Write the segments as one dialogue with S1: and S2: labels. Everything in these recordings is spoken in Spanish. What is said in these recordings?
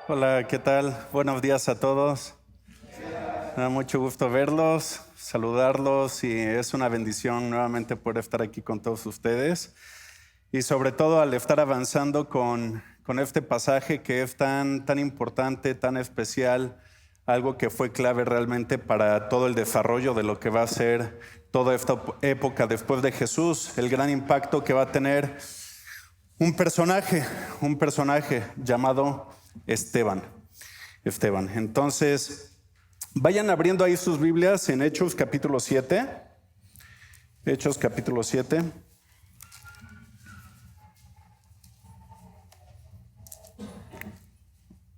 S1: Hola, ¿qué tal? Buenos días a todos. Me da mucho gusto verlos, saludarlos y es una bendición nuevamente poder estar aquí con todos ustedes. Y sobre todo al estar avanzando con este pasaje que es tan importante, tan especial, algo que fue clave realmente para todo el desarrollo de lo que va a ser toda esta época después de Jesús, el gran impacto que va a tener un personaje llamado Esteban. Entonces, vayan abriendo ahí sus Biblias en Hechos capítulo 7. Hechos capítulo 7.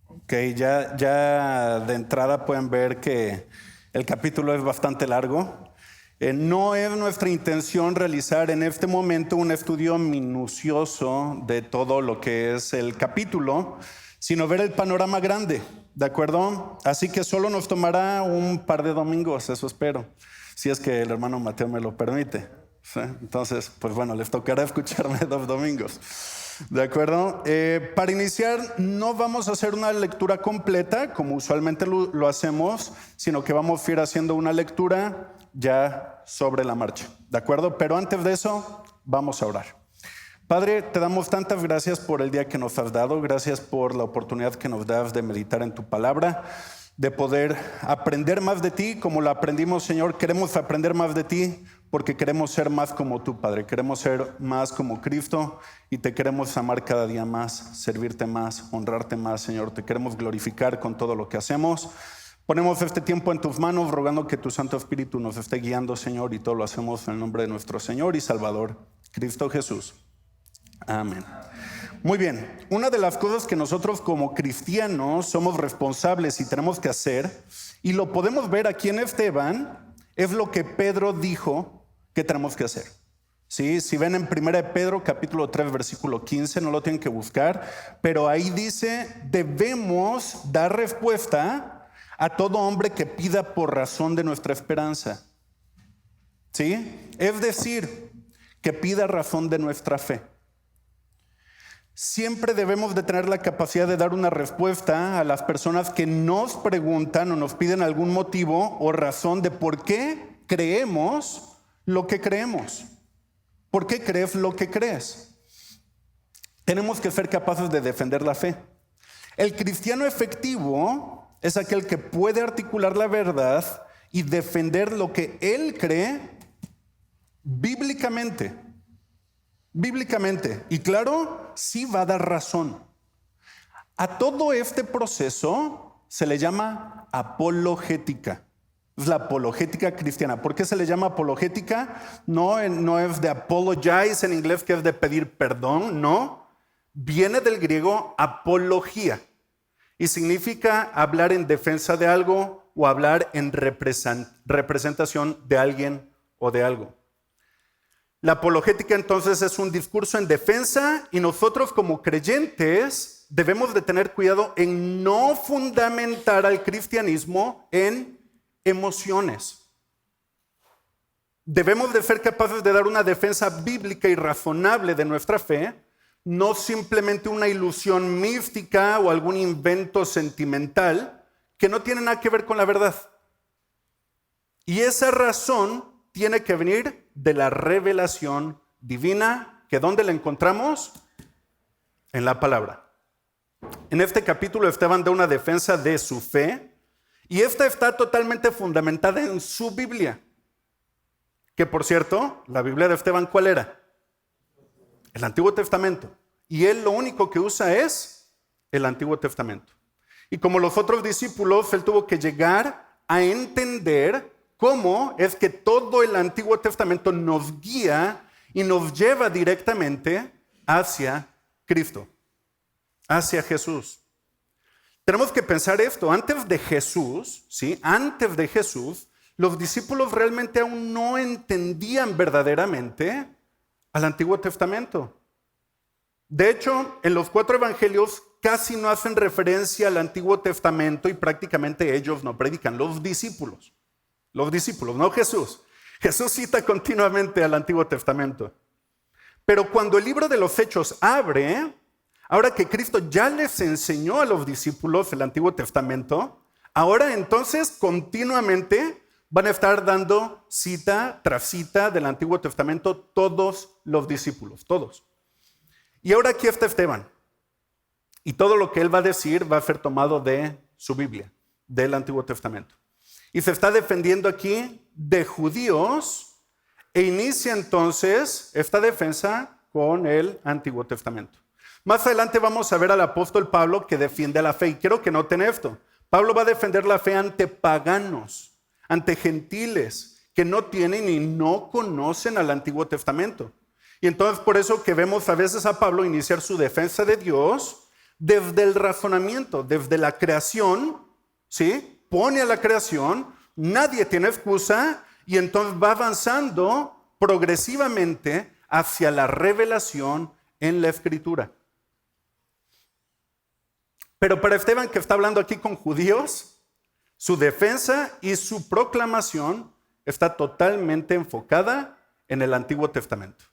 S1: Ok, ya de entrada pueden ver que el capítulo es bastante largo. No es nuestra intención realizar en este momento un estudio minucioso de todo lo que es el capítulo, sino ver el panorama grande, ¿de acuerdo? Así que solo nos tomará un par de domingos, eso espero, si es que el hermano Mateo me lo permite. ¿Sí? Entonces, pues bueno, les tocará escucharme 2 domingos. ¿De acuerdo? Para iniciar, no vamos a hacer una lectura completa, como usualmente lo hacemos, sino que vamos a ir haciendo una lectura ya sobre la marcha. ¿De acuerdo? Pero antes de eso, vamos a orar. Padre, te damos tantas gracias por el día que nos has dado. Gracias por la oportunidad que nos das de meditar en tu palabra, de poder aprender más de ti como lo aprendimos, Señor. Queremos aprender más de ti porque queremos ser más como tú, Padre. Queremos ser más como Cristo y te queremos amar cada día más, servirte más, honrarte más, Señor. Te queremos glorificar con todo lo que hacemos. Ponemos este tiempo en tus manos, rogando que tu Santo Espíritu nos esté guiando, Señor, y todo lo hacemos en el nombre de nuestro Señor y Salvador, Cristo Jesús. Amén. Muy bien, una de las cosas que nosotros como cristianos somos responsables y tenemos que hacer, y lo podemos ver aquí en Esteban, es lo que Pedro dijo que tenemos que hacer. ¿Sí? Si ven en 1 Pedro capítulo 3 versículo 15, no lo tienen que buscar, pero ahí dice, debemos dar respuesta a todo hombre que pida por razón de nuestra esperanza. ¿Sí? Es decir, que pida razón de nuestra fe. Siempre debemos de tener la capacidad de dar una respuesta a las personas que nos preguntan o nos piden algún motivo o razón de por qué creemos lo que creemos. ¿Por qué crees lo que crees? Tenemos que ser capaces de defender la fe. El cristiano efectivo es aquel que puede articular la verdad y defender lo que él cree bíblicamente. Y claro, sí va a dar razón. A todo este proceso se le llama apologética. Es la apologética cristiana. ¿Por qué se le llama apologética? No es de apologize en inglés, que es de pedir perdón, no. Viene del griego apología y significa hablar en defensa de algo o hablar en representación de alguien o de algo. La apologética entonces es un discurso en defensa y nosotros como creyentes debemos de tener cuidado en no fundamentar al cristianismo en emociones. Debemos de ser capaces de dar una defensa bíblica y razonable de nuestra fe, no simplemente una ilusión mística o algún invento sentimental que no tiene nada que ver con la verdad. Y esa razón tiene que venir de la revelación divina, que ¿dónde la encontramos? En la palabra. En este capítulo Esteban da una defensa de su fe, y esta está totalmente fundamentada en su Biblia. Que por cierto, la Biblia de Esteban, ¿cuál era? El Antiguo Testamento. Y él lo único que usa es el Antiguo Testamento. Y como los otros discípulos, él tuvo que llegar a entender cómo es que todo el Antiguo Testamento nos guía y nos lleva directamente hacia Cristo, hacia Jesús. Tenemos que pensar esto, antes de Jesús, ¿sí? Antes de Jesús, los discípulos realmente aún no entendían verdaderamente al Antiguo Testamento. De hecho, en los 4 evangelios casi no hacen referencia al Antiguo Testamento y prácticamente ellos no predican, los discípulos, no Jesús. Jesús cita continuamente al Antiguo Testamento. Pero cuando el libro de los Hechos abre, Ahora que Cristo ya les enseñó a los discípulos el Antiguo Testamento, ahora entonces continuamente van a estar dando cita tras cita del Antiguo Testamento todos los discípulos, todos. Y ahora aquí está Esteban. Y todo lo que él va a decir va a ser tomado de su Biblia, del Antiguo Testamento. Y se está defendiendo aquí de judíos e inicia entonces esta defensa con el Antiguo Testamento. Más adelante vamos a ver al apóstol Pablo que defiende la fe. Y quiero que noten esto. Pablo va a defender la fe ante paganos, ante gentiles que no tienen y no conocen al Antiguo Testamento. Y entonces por eso que vemos a veces a Pablo iniciar su defensa de Dios desde el razonamiento, desde la creación, ¿sí? Pone a la creación, nadie tiene excusa y entonces va avanzando progresivamente hacia la revelación en la Escritura. Pero para Esteban, que está hablando aquí con judíos, su defensa y su proclamación está totalmente enfocada en el Antiguo Testamento.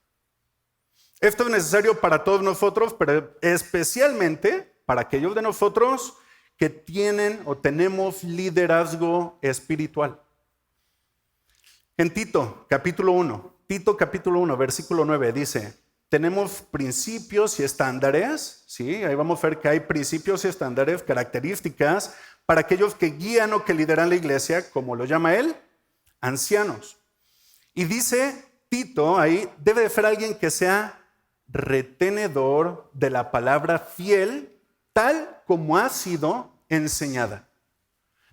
S1: Esto es necesario para todos nosotros, pero especialmente para aquellos de nosotros que tienen o tenemos liderazgo espiritual. En Tito capítulo 1, versículo 9 dice: tenemos principios y estándares, ¿sí? Ahí vamos a ver que hay principios y estándares, características para aquellos que guían o que lideran la iglesia, como lo llama él, ancianos. Y dice Tito ahí, debe de ser alguien que sea retenedor de la palabra fiel, tal como ha sido enseñada.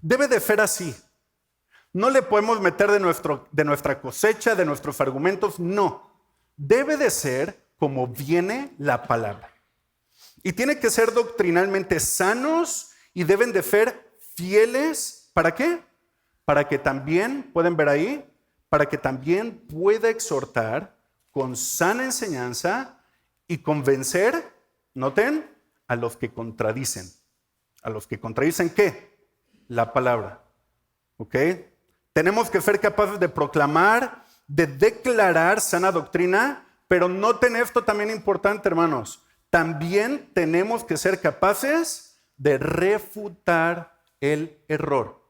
S1: Debe de ser así. No le podemos meter de nuestra cosecha, de nuestros argumentos, no. Debe de ser como viene la palabra. Y tiene que ser doctrinalmente sanos y deben de ser fieles. ¿Para qué? Para que también, pueden ver ahí, para que también pueda exhortar con sana enseñanza y convencer, noten, a los que contradicen. ¿A los que contradicen qué? La palabra. ¿Ok? Tenemos que ser capaces de proclamar, de declarar sana doctrina, pero noten esto también importante, hermanos. También tenemos que ser capaces de refutar el error.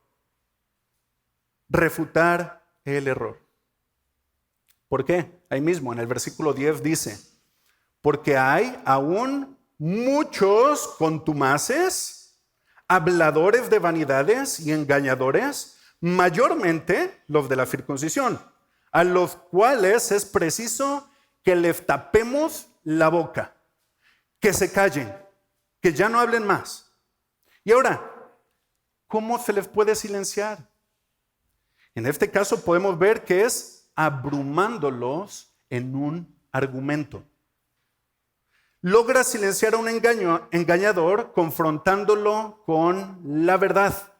S1: Refutar el error. ¿Por qué? Ahí mismo en el versículo 10 dice: porque hay aún muchos contumaces, habladores de vanidades y engañadores, mayormente los de la circuncisión, a los cuales es preciso que les tapemos la boca, que se callen, que ya no hablen más. Y ahora, ¿cómo se les puede silenciar? En este caso podemos ver que es abrumándolos en un argumento. Logra silenciar a un engañador confrontándolo con la verdad.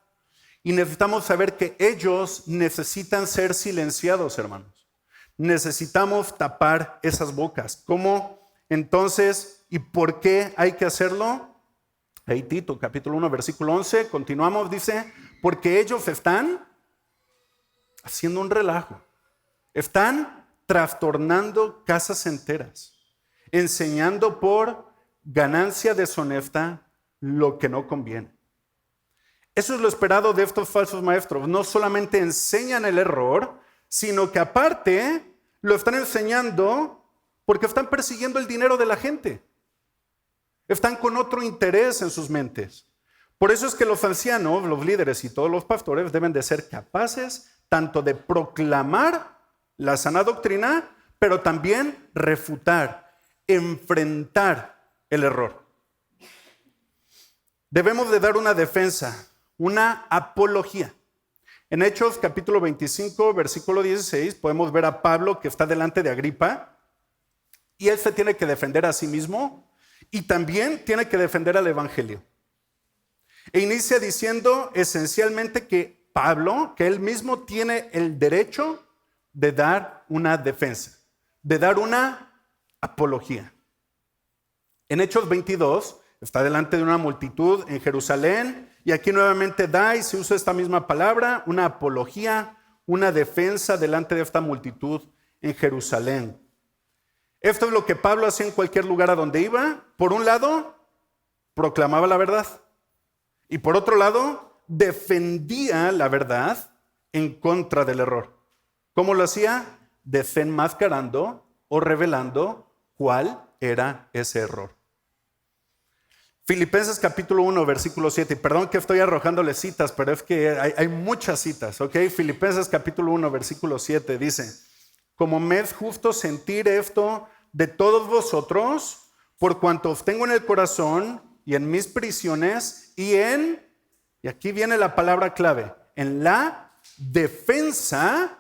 S1: Y necesitamos saber que ellos necesitan ser silenciados, hermanos. Necesitamos tapar esas bocas. ¿Cómo entonces y por qué hay que hacerlo? Ahí Tito, capítulo 1, versículo 11, continuamos, dice: porque ellos están haciendo un relajo. Están trastornando casas enteras, enseñando por ganancia deshonesta lo que no conviene. Eso es lo esperado de estos falsos maestros. No solamente enseñan el error, sino que aparte lo están enseñando porque están persiguiendo el dinero de la gente. Están con otro interés en sus mentes. Por eso es que los ancianos, los líderes y todos los pastores deben de ser capaces tanto de proclamar la sana doctrina, pero también refutar, enfrentar el error. Debemos de dar una defensa, una apología. En Hechos capítulo 25, versículo 16, podemos ver a Pablo que está delante de Agripa y él se tiene que defender a sí mismo y también tiene que defender al evangelio. E inicia diciendo esencialmente que Pablo, que él mismo tiene el derecho de dar una defensa, de dar una apología. En Hechos 22 está delante de una multitud en Jerusalén y aquí nuevamente da y se usa esta misma palabra, una apología, una defensa delante de esta multitud en Jerusalén. Esto es lo que Pablo hacía en cualquier lugar a donde iba. Por un lado, proclamaba la verdad. Y por otro lado, defendía la verdad en contra del error. ¿Cómo lo hacía? Desenmascarando o revelando cuál era ese error. Filipenses capítulo 1, versículo 7. Perdón que estoy arrojándole citas, pero es que hay muchas citas, ¿ok? Filipenses capítulo 1, versículo 7 dice: como me es justo sentir esto de todos vosotros, por cuanto os tengo en el corazón y en mis prisiones y aquí viene la palabra clave, en la defensa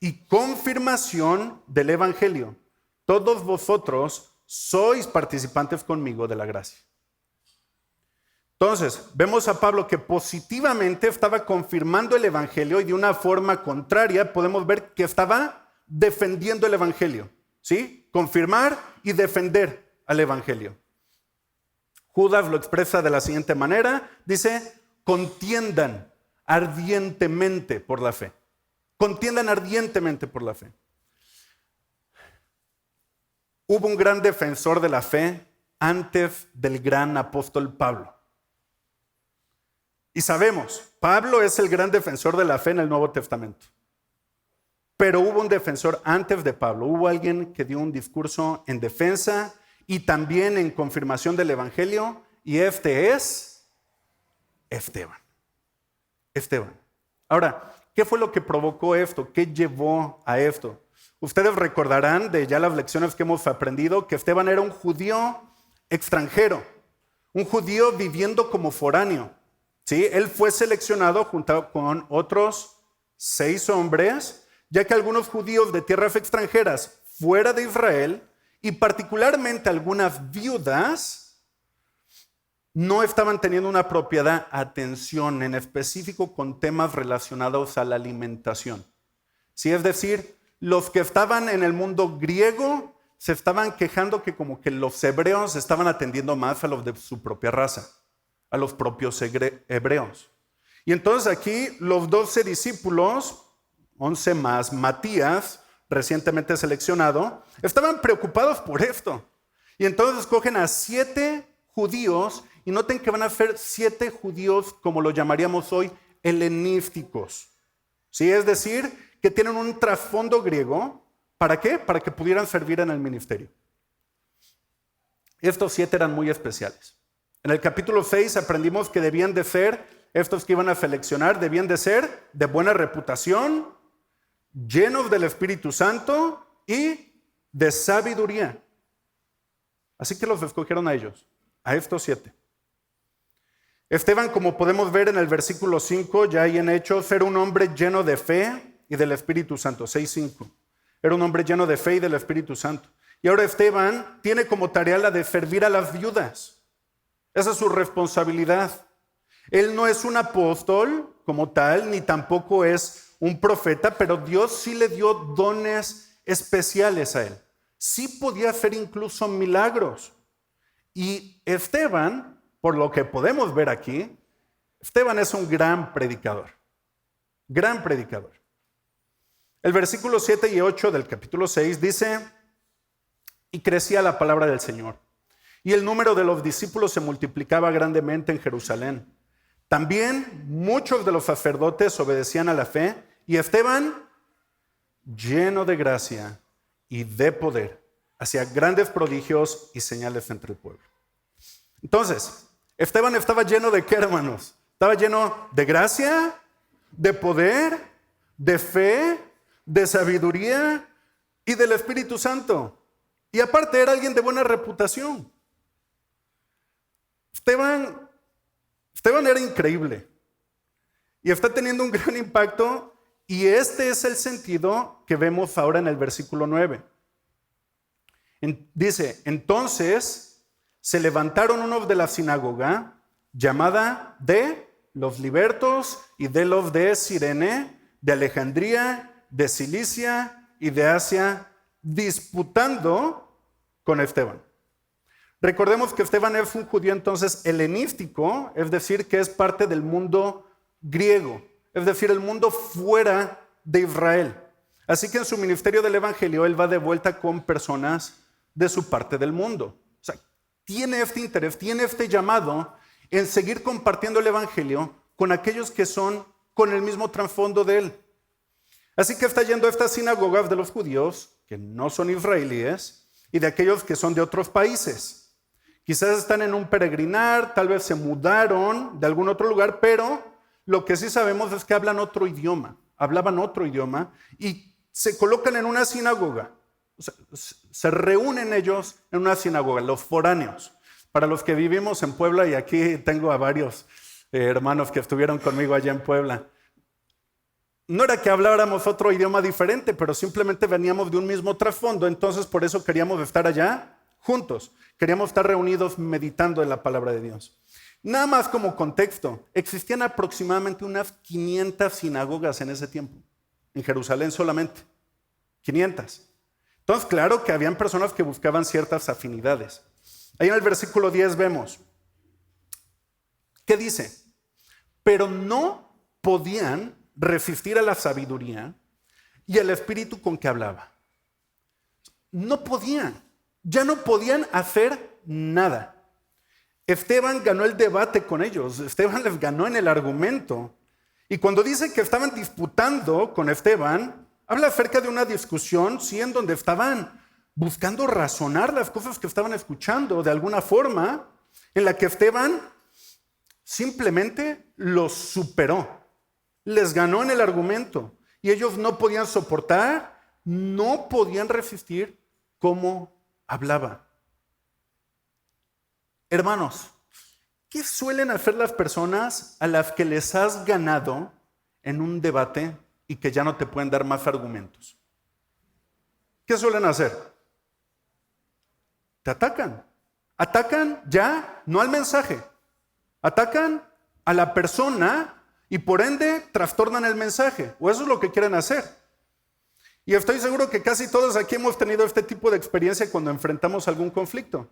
S1: y confirmación del evangelio. Todos vosotros sois participantes conmigo de la gracia. Entonces, vemos a Pablo que positivamente estaba confirmando el evangelio y de una forma contraria podemos ver que estaba defendiendo el evangelio. ¿Sí? Confirmar y defender al evangelio. Judas lo expresa de la siguiente manera, dice: contiendan ardientemente por la fe. Contiendan ardientemente por la fe. Hubo un gran defensor de la fe antes del gran apóstol Pablo. Y sabemos, Pablo es el gran defensor de la fe en el Nuevo Testamento. Pero hubo un defensor antes de Pablo. Hubo alguien que dio un discurso en defensa y también en confirmación del evangelio. Y este es Esteban. Ahora, ¿qué fue lo que provocó esto? ¿Qué llevó a esto? Ustedes recordarán de ya las lecciones que hemos aprendido que Esteban era un judío extranjero, un judío viviendo como foráneo. ¿Sí? Él fue seleccionado junto con otros 6 hombres, ya que algunos judíos de tierras extranjeras fuera de Israel y particularmente algunas viudas no estaban teniendo una apropiada atención, en específico con temas relacionados a la alimentación. ¿Sí? Es decir, los que estaban en el mundo griego se estaban quejando que como que los hebreos estaban atendiendo más a los de su propia raza, a los propios hebreos. Y entonces aquí los 12 discípulos, 11 más Matías, recientemente seleccionado, estaban preocupados por esto. Y entonces escogen a 7 judíos, y noten que van a ser 7 judíos, como lo llamaríamos hoy, helenísticos. ¿Sí? Es decir, que tienen un trasfondo griego. ¿Para qué? Para que pudieran servir en el ministerio. Estos 7 eran muy especiales. En el capítulo 6 aprendimos que debían de ser, estos que iban a seleccionar, debían de ser de buena reputación, llenos del Espíritu Santo y de sabiduría. Así que los escogieron a ellos, a estos 7. Esteban, como podemos ver en el versículo 5, ya ahí en Hechos, era un hombre lleno de fe y del Espíritu Santo, 6:5. Era un hombre lleno de fe y del Espíritu Santo. Y ahora Esteban tiene como tarea la de servir a las viudas. Esa es su responsabilidad. Él no es un apóstol como tal, ni tampoco es un profeta, pero Dios sí le dio dones especiales a él. Sí podía hacer incluso milagros. Y Esteban, por lo que podemos ver aquí, Esteban es un gran predicador. Gran predicador. El versículo 7 y 8 del capítulo 6 dice: y crecía la palabra del Señor, y el número de los discípulos se multiplicaba grandemente en Jerusalén. También muchos de los sacerdotes obedecían a la fe, y Esteban, lleno de gracia y de poder, hacía grandes prodigios y señales entre el pueblo. Entonces, Esteban estaba lleno de ¿qué, hermanos? Estaba lleno de gracia, de poder, de fe, de sabiduría y del Espíritu Santo. Y aparte era alguien de buena reputación. Esteban era increíble y está teniendo un gran impacto, y este es el sentido que vemos ahora en el versículo 9. Dice: entonces se levantaron unos de la sinagoga llamada de los libertos y de los de Cirene, de Alejandría, de Cilicia y de Asia, disputando con Esteban. Recordemos que Esteban es un judío entonces helenístico, es decir, que es parte del mundo griego, es decir, el mundo fuera de Israel. Así que en su ministerio del evangelio él va de vuelta con personas de su parte del mundo. O sea, tiene este interés, tiene este llamado en seguir compartiendo el evangelio con aquellos que son con el mismo trasfondo de él. Así que está yendo a estas sinagogas de los judíos, que no son israelíes, y de aquellos que son de otros países. Quizás están en un peregrinar, tal vez se mudaron de algún otro lugar, pero lo que sí sabemos es que hablaban otro idioma y se colocan en una sinagoga. O sea, se reúnen ellos en una sinagoga, los foráneos. Para los que vivimos en Puebla, y aquí tengo a varios hermanos que estuvieron conmigo allá en Puebla, no era que habláramos otro idioma diferente, pero simplemente veníamos de un mismo trasfondo, entonces por eso queríamos estar allá juntos, queríamos estar reunidos meditando en la palabra de Dios. Nada más como contexto, existían aproximadamente unas 500 sinagogas en ese tiempo, en Jerusalén solamente, 500. Entonces, claro que habían personas que buscaban ciertas afinidades. Ahí en el versículo 10 vemos, ¿qué dice? Pero no podían resistir a la sabiduría y al espíritu con que hablaba. No podían, ya no podían hacer nada. Esteban ganó el debate con ellos, Esteban les ganó en el argumento. Y cuando dice que estaban disputando con Esteban, habla acerca de una discusión, sí, en donde estaban buscando razonar las cosas que estaban escuchando de alguna forma, en la que Esteban simplemente los superó. Les ganó en el argumento y ellos no podían soportar, no podían resistir cómo hablaba. Hermanos, ¿qué suelen hacer las personas a las que les has ganado en un debate y que ya no te pueden dar más argumentos? ¿Qué suelen hacer? Te atacan. Atacan ya, no al mensaje. Atacan a la persona y por ende trastornan el mensaje, o eso es lo que quieren hacer. Y estoy seguro que casi todos aquí hemos tenido este tipo de experiencia cuando enfrentamos algún conflicto.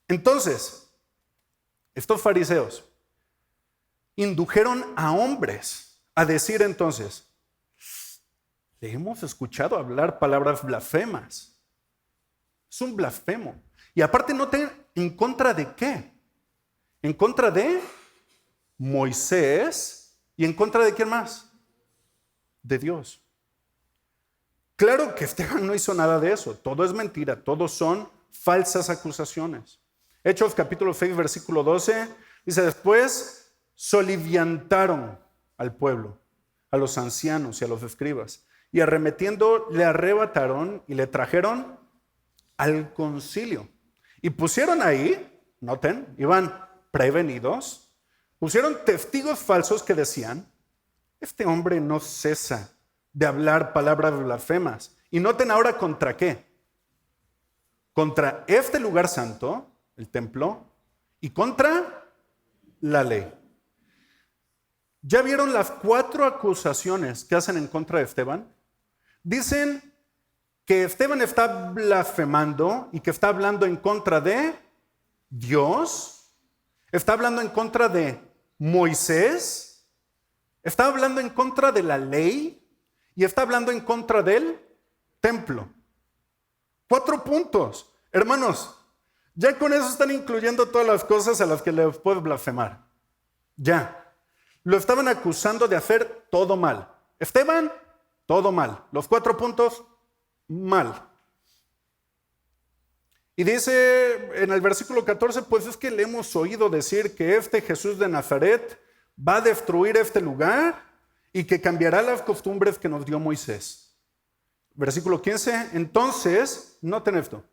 S1: Entonces, estos fariseos indujeron a hombres a decir entonces, le hemos escuchado hablar palabras blasfemas. Es un blasfemo. Y aparte noten, ¿en contra de qué? En contra de Moisés. ¿Y en contra de quién más? De Dios. Claro que Esteban no hizo nada de eso. Todo es mentira. Todos son falsas acusaciones. Hechos capítulo 6, versículo 12. Dice, después soliviantaron al pueblo, a los ancianos y a los escribas. Y arremetiendo, le arrebataron y le trajeron al concilio. Y pusieron ahí, noten, iban prevenidos, pusieron testigos falsos que decían, este hombre no cesa de hablar palabras blasfemas. Y noten ahora contra qué. Contra este lugar santo, el templo, y contra la ley. ¿Ya vieron las 4 acusaciones que hacen en contra de Esteban? Dicen que Esteban está blasfemando y que está hablando en contra de Dios, está hablando en contra de Moisés, está hablando en contra de la ley y está hablando en contra del templo. 4 puntos. Hermanos, ya con eso están incluyendo todas las cosas a las que le puedes blasfemar. Ya. Lo estaban acusando de hacer todo mal. Esteban, todo mal. Los 4 puntos, mal. Y dice en el versículo 14, pues es que le hemos oído decir que este Jesús de Nazaret va a destruir este lugar y que cambiará las costumbres que nos dio Moisés. Versículo 15, entonces, noten esto,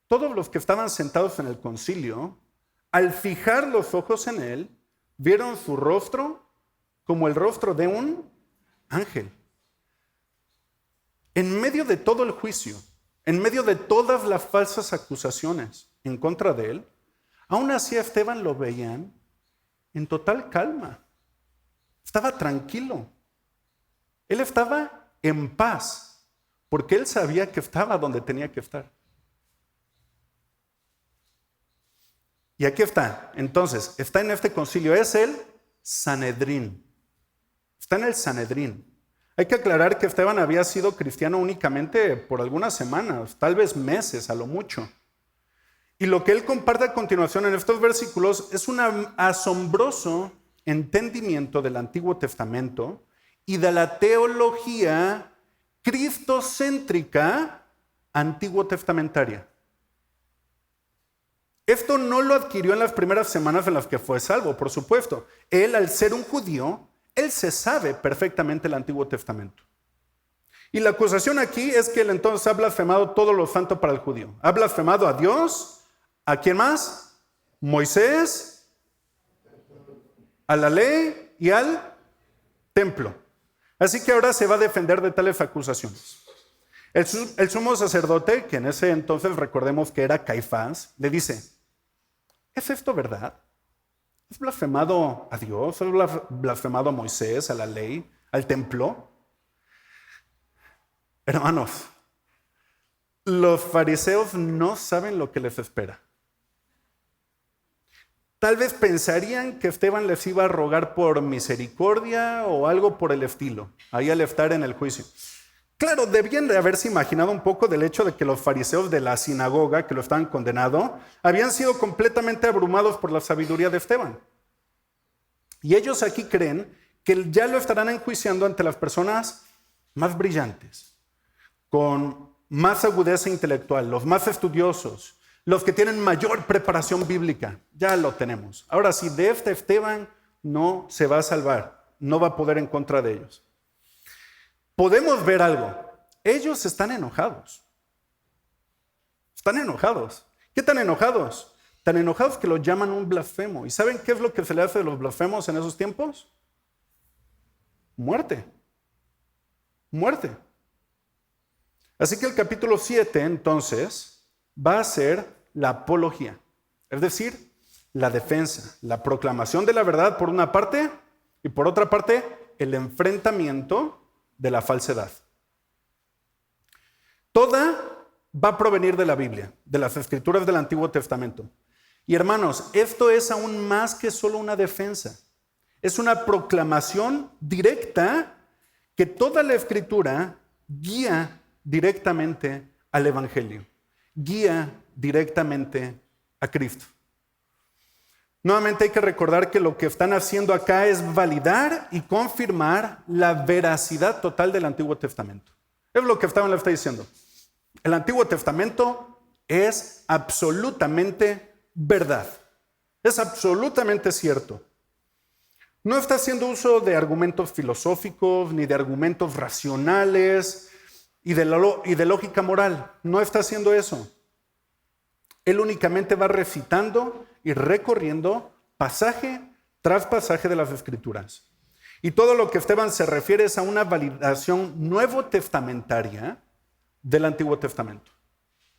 S1: todos los que estaban sentados en el concilio, al fijar los ojos en él, vieron su rostro como el rostro de un ángel. En medio de todo el juicio, en medio de todas las falsas acusaciones en contra de él, aún así a Esteban lo veían en total calma. Estaba tranquilo. Él estaba en paz, porque él sabía que estaba donde tenía que estar. Y aquí está. Entonces, está en este concilio. Es el Sanedrín. Está en el Sanedrín. Hay que aclarar que Esteban había sido cristiano únicamente por algunas semanas, tal vez meses a lo mucho. Y lo que él comparte a continuación en estos versículos es un asombroso entendimiento del Antiguo Testamento y de la teología cristocéntrica antiguo testamentaria. Esto no lo adquirió en las primeras semanas en las que fue salvo, por supuesto. Él, al ser un judío, él se sabe perfectamente el Antiguo Testamento. Y la acusación aquí es que él entonces ha blasfemado todo lo santo para el judío. Ha blasfemado a Dios, ¿a quién más? Moisés, a la ley y al templo. Así que ahora se va a defender de tales acusaciones. El sumo sacerdote, que en ese entonces recordemos que era Caifás, le dice: ¿es esto verdad? ¿Has blasfemado a Dios? ¿Has blasfemado a Moisés, a la ley, al templo? Hermanos, los fariseos no saben lo que les espera. Tal vez pensarían que Esteban les iba a rogar por misericordia o algo por el estilo, ahí al estar en el juicio. Claro, debían de haberse imaginado un poco del hecho de que los fariseos de la sinagoga que lo estaban condenando habían sido completamente abrumados por la sabiduría de Esteban. Y ellos aquí creen que ya lo estarán enjuiciando ante las personas más brillantes, con más agudeza intelectual, los más estudiosos, los que tienen mayor preparación bíblica. Ya lo tenemos. Ahora, si de este Esteban no se va a salvar, no va a poder en contra de ellos. Podemos ver algo. Ellos están enojados. Están enojados. ¿Qué tan enojados? Tan enojados que lo llaman un blasfemo. ¿Y saben qué es lo que se le hace a los blasfemos en esos tiempos? Muerte. Muerte. Así que el capítulo 7, entonces, va a ser la apología. Es decir, la defensa, la proclamación de la verdad por una parte y por otra parte, el enfrentamiento de la falsedad. Toda va a provenir de la Biblia, de las escrituras del Antiguo Testamento. Y hermanos, esto es aún más que solo una defensa. Es una proclamación directa que toda la escritura guía directamente al Evangelio, guía directamente a Cristo. Nuevamente hay que recordar que lo que están haciendo acá es validar y confirmar la veracidad total del Antiguo Testamento. Es lo que Esteban le está diciendo. El Antiguo Testamento es absolutamente verdad. Es absolutamente cierto. No está haciendo uso de argumentos filosóficos ni de argumentos racionales y de lógica moral. No está haciendo eso. Él únicamente va recitando y recorriendo pasaje tras pasaje de las Escrituras. Y todo lo que Esteban se refiere es a una validación nuevo testamentaria del Antiguo Testamento.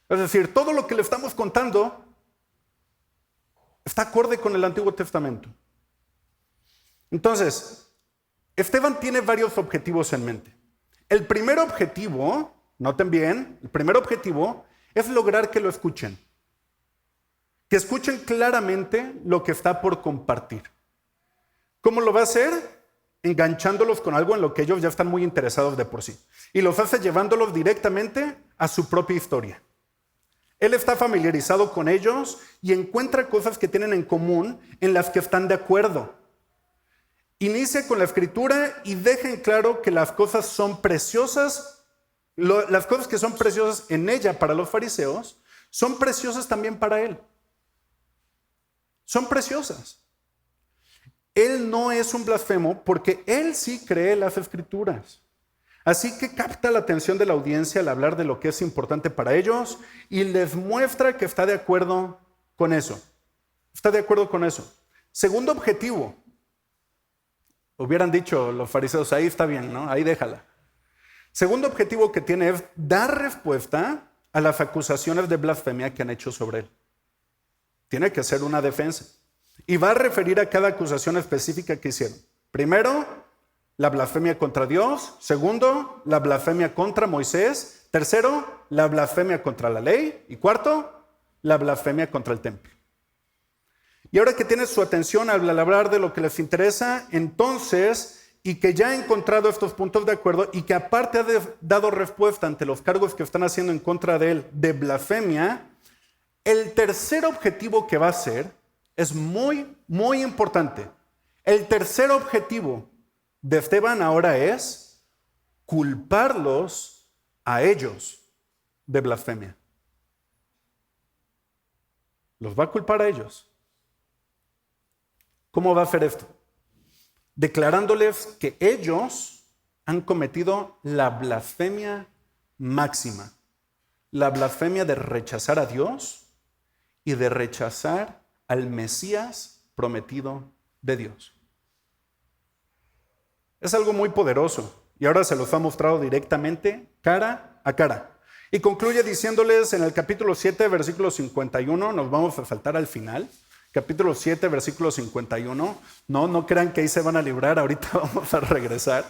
S1: Es decir, todo lo que le estamos contando está acorde con el Antiguo Testamento. Entonces, Esteban tiene varios objetivos en mente. El primer objetivo, noten bien, el primer objetivo es lograr que lo escuchen. Que escuchen claramente lo que está por compartir. ¿Cómo lo va a hacer? Enganchándolos con algo en lo que ellos ya están muy interesados de por sí. Y los hace llevándolos directamente a su propia historia. Él está familiarizado con ellos y encuentra cosas que tienen en común en las que están de acuerdo. Inicia con la escritura y deja en claro que las cosas son preciosas, las cosas que son preciosas en ella para los fariseos, son preciosas también para él. Son preciosas. Él no es un blasfemo porque él sí cree las escrituras. Así que capta la atención de la audiencia al hablar de lo que es importante para ellos y les muestra que está de acuerdo con eso. Está de acuerdo con eso. Segundo objetivo. Hubieran dicho los fariseos, ahí está bien, ¿no? Ahí déjala. Segundo objetivo que tiene es dar respuesta a las acusaciones de blasfemia que han hecho sobre él. Tiene que ser una defensa. Y va a referir a cada acusación específica que hicieron. Primero, la blasfemia contra Dios. Segundo, la blasfemia contra Moisés. Tercero, la blasfemia contra la ley. Y cuarto, la blasfemia contra el templo. Y ahora que tiene su atención al hablar de lo que les interesa, entonces, y que ya ha encontrado estos puntos de acuerdo y que aparte ha dado respuesta ante los cargos que están haciendo en contra de él de blasfemia, El tercer objetivo que va a ser es muy, muy importante. El tercer objetivo de Esteban ahora es culparlos a ellos de blasfemia. Los va a culpar a ellos. ¿Cómo va a hacer esto? Declarándoles que ellos han cometido la blasfemia máxima. La blasfemia de rechazar a Dios y de rechazar al Mesías prometido de Dios. Es algo muy poderoso y ahora se los ha mostrado directamente cara a cara. Y concluye diciéndoles en el capítulo 7, versículo 51, nos vamos a saltar al final. Capítulo 7, versículo 51. No crean que ahí se van a librar, ahorita vamos a regresar.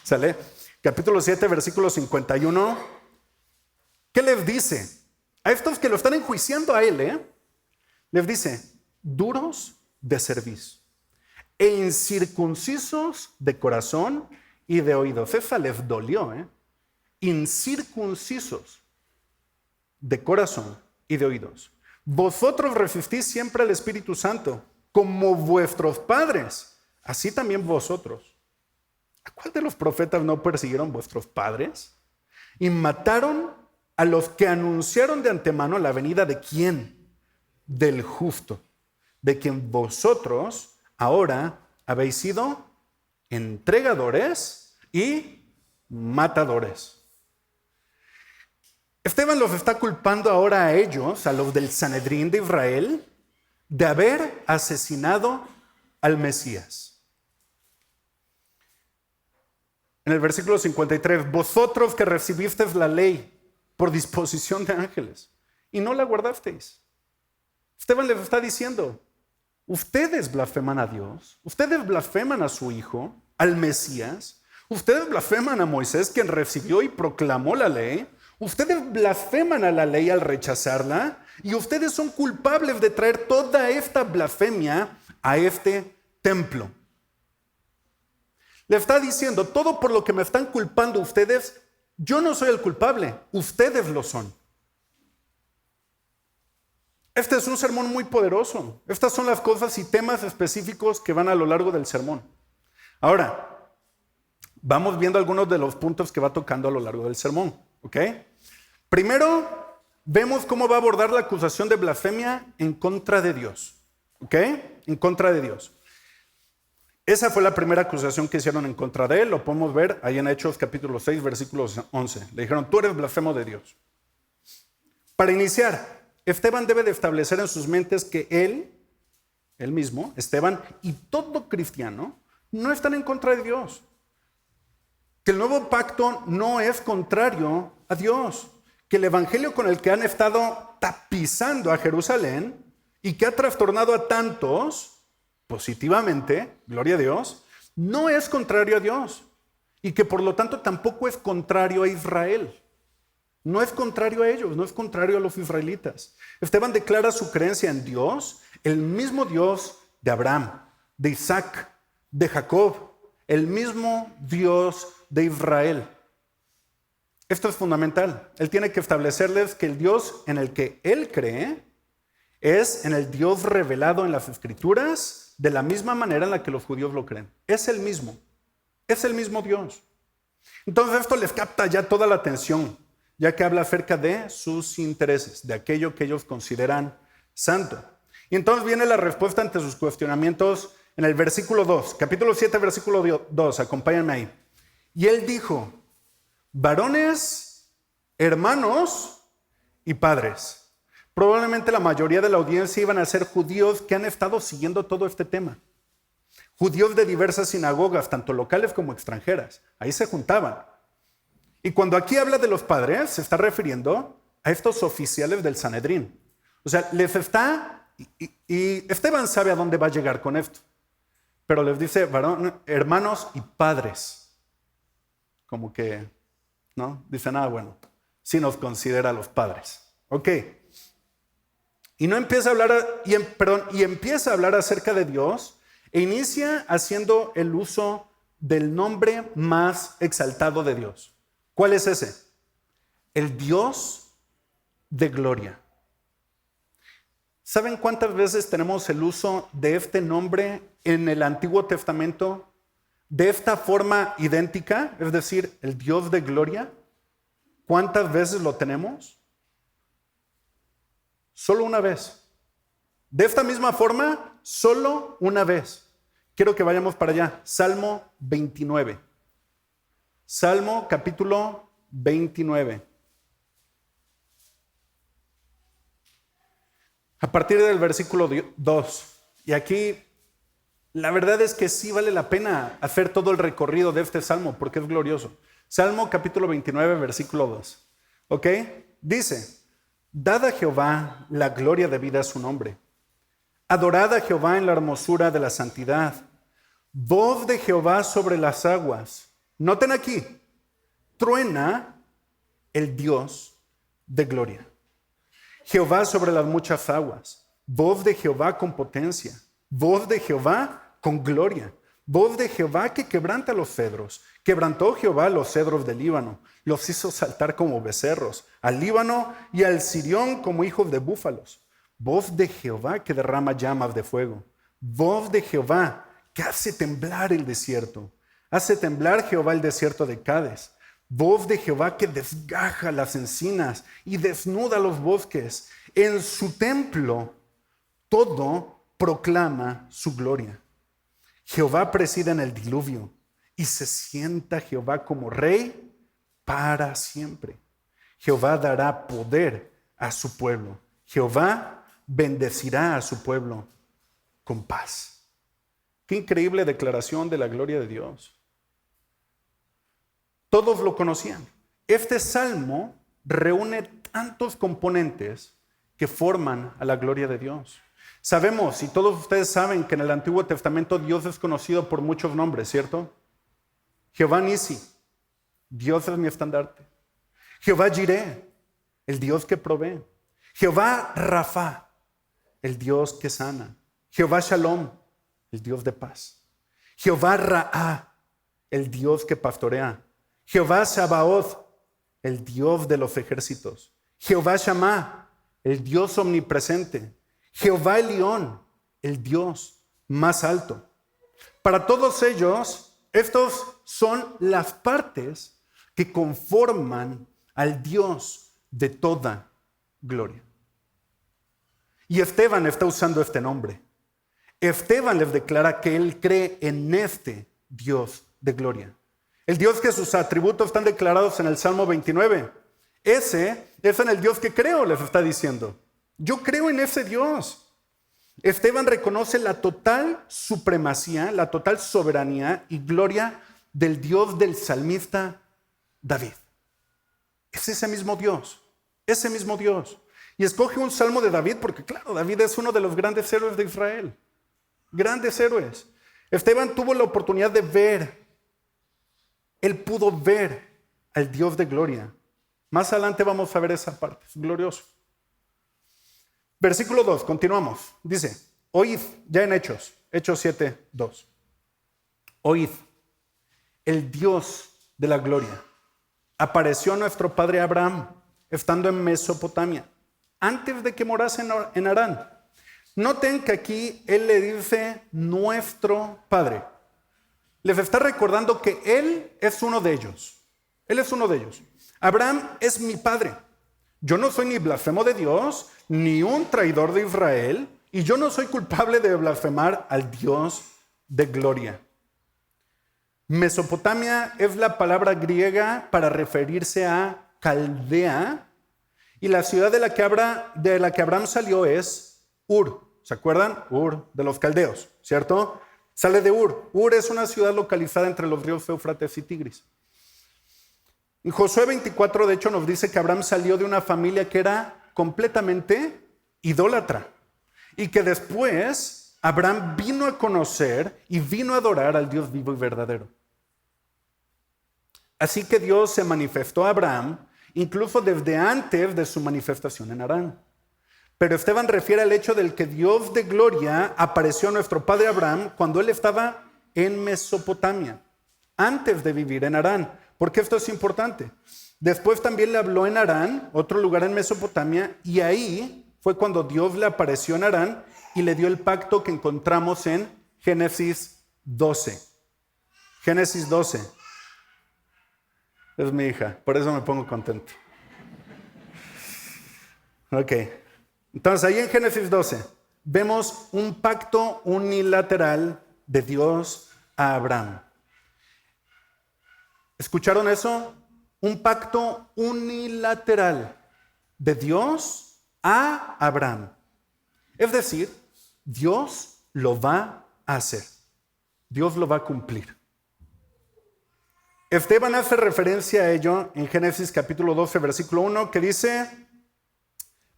S1: ¿Sale? Capítulo 7, versículo 51. ¿Qué les dice? A estos que lo están enjuiciando a él, les dice, duros de cerviz e incircuncisos de corazón y de oídos. Esa les dolió, Incircuncisos de corazón y de oídos. Vosotros resistís siempre al Espíritu Santo, como vuestros padres, así también vosotros. ¿A cuál de los profetas no persiguieron vuestros padres? Y mataron a los que anunciaron de antemano la venida de ¿quién? Del justo, de quien vosotros ahora habéis sido entregadores y matadores. Esteban los está culpando ahora a ellos, a los del Sanedrín de Israel, de haber asesinado al Mesías. En el versículo 53, vosotros que recibisteis la ley por disposición de ángeles y no la guardasteis. Esteban les está diciendo, ustedes blasfeman a Dios, ustedes blasfeman a su Hijo, al Mesías, ustedes blasfeman a Moisés, quien recibió y proclamó la ley, ustedes blasfeman a la ley al rechazarla y ustedes son culpables de traer toda esta blasfemia a este templo. Le está diciendo, todo por lo que me están culpando ustedes, yo no soy el culpable, ustedes lo son. Este es un sermón muy poderoso. Estas son las cosas y temas específicos que van a lo largo del sermón. Ahora, vamos viendo algunos de los puntos que va tocando a lo largo del sermón, ¿ok? Primero, vemos cómo va a abordar la acusación de blasfemia en contra de Dios, ¿ok? En contra de Dios. Esa fue la primera acusación que hicieron en contra de él. Lo podemos ver ahí en Hechos capítulo 6, versículos 11. Le dijeron, tú eres blasfemo de Dios. Para iniciar, Esteban debe de establecer en sus mentes que él mismo, Esteban, y todo cristiano, no están en contra de Dios. Que el nuevo pacto no es contrario a Dios. Que el evangelio con el que han estado tapizando a Jerusalén y que ha trastornado a tantos positivamente, gloria a Dios, no es contrario a Dios. Y que por lo tanto tampoco es contrario a Israel. No es contrario a ellos, no es contrario a los israelitas. Esteban declara su creencia en Dios, el mismo Dios de Abraham, de Isaac, de Jacob, el mismo Dios de Israel. Esto es fundamental. Él tiene que establecerles que el Dios en el que él cree es en el Dios revelado en las Escrituras de la misma manera en la que los judíos lo creen. Es el mismo Dios. Entonces esto les capta ya toda la atención, ya que habla acerca de sus intereses, de aquello que ellos consideran santo. Y entonces viene la respuesta ante sus cuestionamientos en el versículo 2, capítulo 7, versículo 2, acompáñenme ahí. Y él dijo, varones, hermanos y padres. Probablemente la mayoría de la audiencia iban a ser judíos que han estado siguiendo todo este tema. Judíos de diversas sinagogas, tanto locales como extranjeras. Ahí se juntaban. Y cuando aquí habla de los padres, se está refiriendo a estos oficiales del Sanedrín. O sea, les está, y Esteban sabe a dónde va a llegar con esto, pero les dice, varón, hermanos y padres. Como que, ¿no? Dice, nada, bueno, sí nos considera los padres. Ok. Y no empieza a hablar, y empieza a hablar acerca de Dios e inicia haciendo el uso del nombre más exaltado de Dios. ¿Cuál es ese? El Dios de gloria. ¿Saben cuántas veces tenemos el uso de este nombre en el Antiguo Testamento de esta forma idéntica? Es decir, el Dios de gloria. ¿Cuántas veces lo tenemos? Solo una vez. De esta misma forma, solo una vez. Quiero que vayamos para allá. Salmo 29. Salmo capítulo 29. A partir del versículo 2. Y aquí, la verdad es que sí vale la pena hacer todo el recorrido de este salmo porque es glorioso. Salmo capítulo 29, versículo 2. ¿Ok? Dice, dad a Jehová la gloria debida a su nombre. Adorad a Jehová en la hermosura de la santidad. Voz de Jehová sobre las aguas. Noten aquí, truena el Dios de gloria. Jehová sobre las muchas aguas. Voz de Jehová con potencia. Voz de Jehová con gloria. Voz de Jehová que quebranta los cedros. Quebrantó Jehová los cedros del Líbano. Los hizo saltar como becerros. Al Líbano y al Sirión como hijos de búfalos. Voz de Jehová que derrama llamas de fuego. Voz de Jehová que hace temblar el desierto. Hace temblar Jehová el desierto de Cades. Voz de Jehová que desgaja las encinas y desnuda los bosques. En su templo todo proclama su gloria. Jehová preside en el diluvio y se sienta Jehová como rey para siempre. Jehová dará poder a su pueblo. Jehová bendecirá a su pueblo con paz. Qué increíble declaración de la gloria de Dios. Todos lo conocían. Este salmo reúne tantos componentes que forman a la gloria de Dios. Sabemos, y todos ustedes saben, que en el Antiguo Testamento Dios es conocido por muchos nombres, ¿cierto? Jehová Nisi, Dios es mi estandarte. Jehová Jireh, el Dios que provee. Jehová Rafa, el Dios que sana. Jehová Shalom, el Dios de paz. Jehová Raá, el Dios que pastorea. Jehová Sabaoth, el Dios de los ejércitos. Jehová Shammah, el Dios omnipresente. Jehová Elión, el Dios más alto. Para todos ellos, estos son las partes que conforman al Dios de toda gloria. Y Esteban está usando este nombre. Esteban les declara que él cree en este Dios de gloria. El Dios que sus atributos están declarados en el Salmo 29. Ese es en el Dios que creo, les está diciendo. Yo creo en ese Dios. Esteban reconoce la total supremacía, la total soberanía y gloria del Dios del salmista David. Es ese mismo Dios, ese mismo Dios. Y escoge un salmo de David porque, claro, David es uno de los grandes héroes de Israel. Grandes héroes. Esteban tuvo la oportunidad de ver. Él pudo ver al Dios de gloria. Más adelante vamos a ver esa parte. Es glorioso. Versículo 2, continuamos. Dice, oíd, ya en Hechos 7, 2. Oíd, el Dios de la gloria apareció a nuestro padre Abraham, estando en Mesopotamia, antes de que morase en Harán. Noten que aquí él le dice nuestro padre. Les está recordando que él es uno de ellos. Él es uno de ellos. Abraham es mi padre. Yo no soy ni blasfemo de Dios, ni un traidor de Israel, y yo no soy culpable de blasfemar al Dios de gloria. Mesopotamia es la palabra griega para referirse a Caldea, y la ciudad de la que Abraham salió es Ur. ¿Se acuerdan? Ur de los caldeos, ¿cierto? Sale de Ur. Ur es una ciudad localizada entre los ríos Éufrates y Tigris. En Josué 24, de hecho, nos dice que Abraham salió de una familia que era completamente idólatra y que después Abraham vino a conocer y vino a adorar al Dios vivo y verdadero. Así que Dios se manifestó a Abraham incluso desde antes de su manifestación en Harán. Pero Esteban refiere al hecho del que Dios de gloria apareció a nuestro padre Abraham cuando él estaba en Mesopotamia, antes de vivir en Harán. ¿Por qué esto es importante? Después también le habló en Harán, otro lugar en Mesopotamia, y ahí fue cuando Dios le apareció en Harán y le dio el pacto que encontramos en Génesis 12. Génesis 12. Es mi hija, por eso me pongo contento. Ok. Entonces ahí en Génesis 12 vemos un pacto unilateral de Dios a Abraham. ¿Escucharon eso? Un pacto unilateral de Dios a Abraham. Es decir, Dios lo va a hacer. Dios lo va a cumplir. Esteban hace referencia a ello en Génesis capítulo 12, versículo 1, que dice: